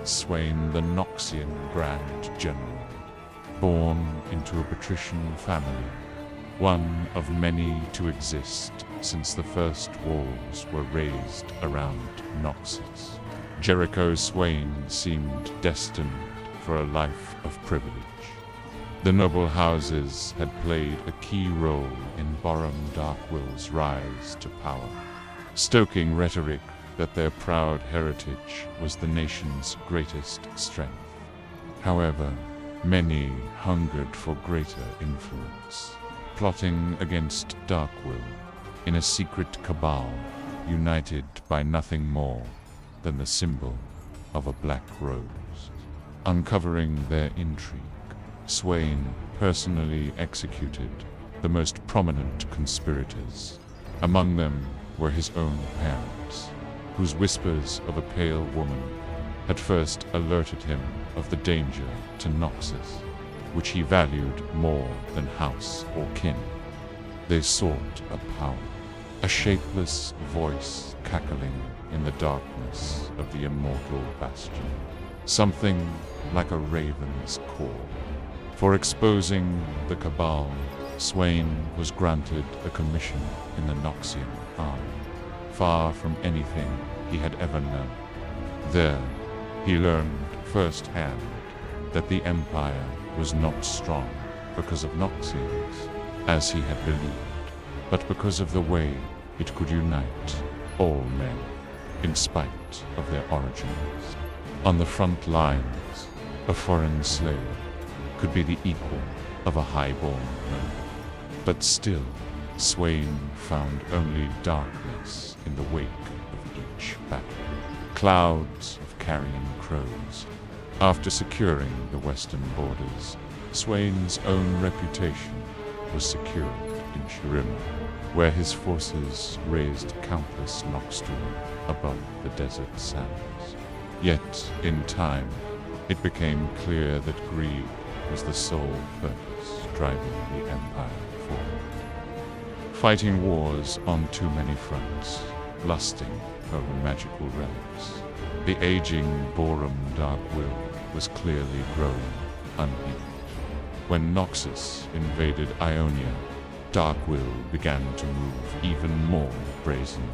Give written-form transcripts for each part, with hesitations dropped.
Swain the Noxian Grand General, born into a patrician family, one of many to exist since the first walls were raised around Noxus. Jericho Swain seemed destined for a life of privilege. The noble houses had played a key role in Borum Darkwill's rise to power, stoking rhetoric that their proud heritage was the nation's greatest strength. However, many hungered for greater influence, plotting against Darkwill in a secret cabal united by nothing more than the symbol of a black rose. Uncovering their intrigue, Swain personally executed the most prominent conspirators. Among them were his own parents, whose whispers of a pale woman had first alerted him of the danger to Noxus, which he valued more than house or kin. They sought a power, a shapeless voice cackling in the darkness of the immortal bastion, something like a raven's call. For exposing the cabal, Swain was granted a commission in the Noxian army, far from anything he had ever known. There, he learned firsthand that the Empire was not strong because of Noxians, as he had believed, but because of the way it could unite all men, in spite of their origins. On the front lines, a foreign slave could be the equal of a highborn noble. But still, Swain found only darkness in the wake of each battle. Clouds of carrion crows. After securing the western borders, Swain's own reputation was secured in Shirima, where his forces raised countless Noxturu above the desert sands. Yet, in time, it became clear that greed was the sole purpose driving the Empire forward. Fighting wars on too many fronts, lusting over magical relics. The aging Borum Darkwill was clearly growing unhinged. When Noxus invaded Ionia, Darkwill began to move even more brazenly,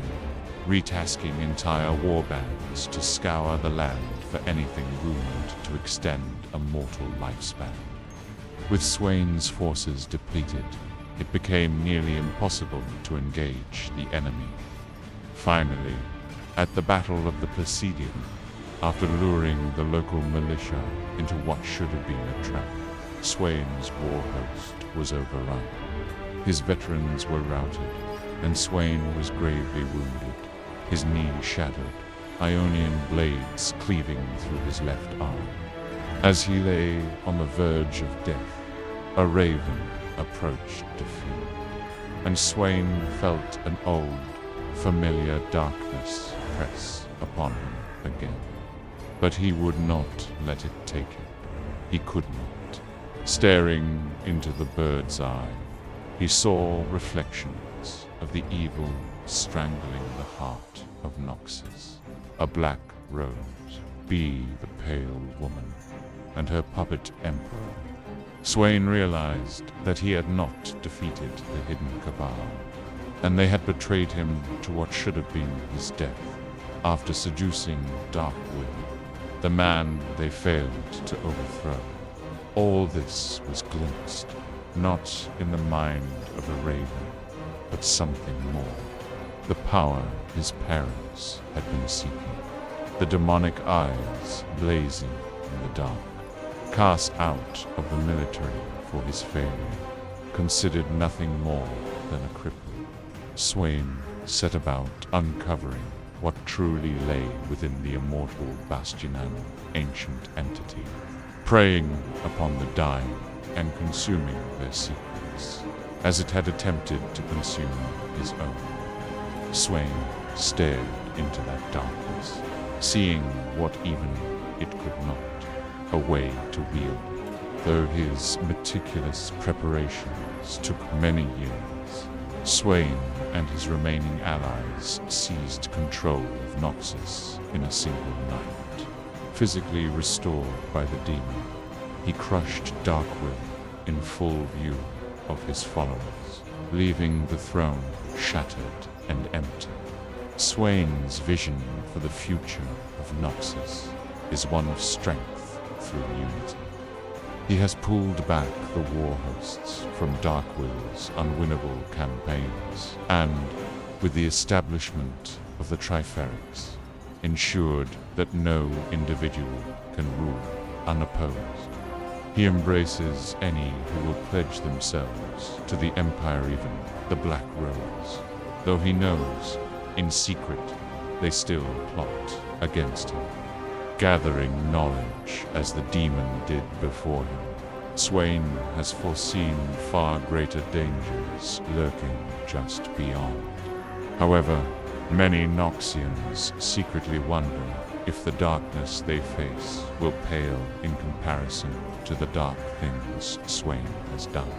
retasking entire warbands to scour the land for anything rumored to extend a mortal lifespan. With Swain's forces depleted, it became nearly impossible to engage the enemy. Finally, at the Battle of the Placidium, after luring the local militia into what should have been a trap, Swain's war host was overrun. His veterans were routed, and Swain was gravely wounded, his knee shattered, Ionian blades cleaving through his left arm. As he lay on the verge of death, a raven approached to feed, and Swain felt an old, familiar darkness press upon him again. But he would not let it take him. He could not. Staring into the bird's eye, he saw reflections of the evil strangling the heart of Noxus. A black rose, be the pale woman, and her puppet emperor. Swain realized that he had not defeated the hidden cabal, and they had betrayed him to what should have been his death after seducing Darkwill, the man they failed to overthrow. All this was glimpsed, not in the mind of a raven, but something more. The power his parents had been seeking. The demonic eyes blazing in the dark. Cast out of the military for his failure, considered nothing more than a cripple, Swain set about uncovering what truly lay within the immortal Bastionan ancient entity, preying upon the dying and consuming their secrets, as it had attempted to consume his own. Swain stared into that darkness, seeing what even it could not, a way to wield it. Though his meticulous preparations took many years, Swain and his remaining allies seized control of Noxus in a single night. physically restored by the demon, he crushed Darkwill in full view of his followers, leaving the throne shattered and empty. Swain's vision for the future of Noxus is one of strength through unity. He has pulled back the war hosts from Darkwill's unwinnable campaigns, and, with the establishment of the Triferix, ensured that no individual can rule unopposed. He embraces any who will pledge themselves to the Empire, even the Black Rose, though he knows, in secret, they still plot against him. Gathering knowledge as the demon did before him, Swain has foreseen far greater dangers lurking just beyond. However, many Noxians secretly wonder if the darkness they face will pale in comparison to the dark things Swain has done.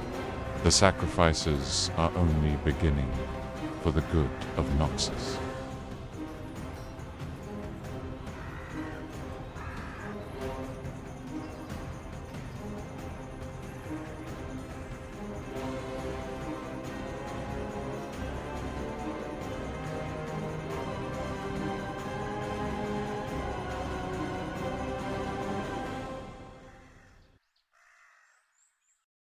The sacrifices are only beginning for the good of Noxus.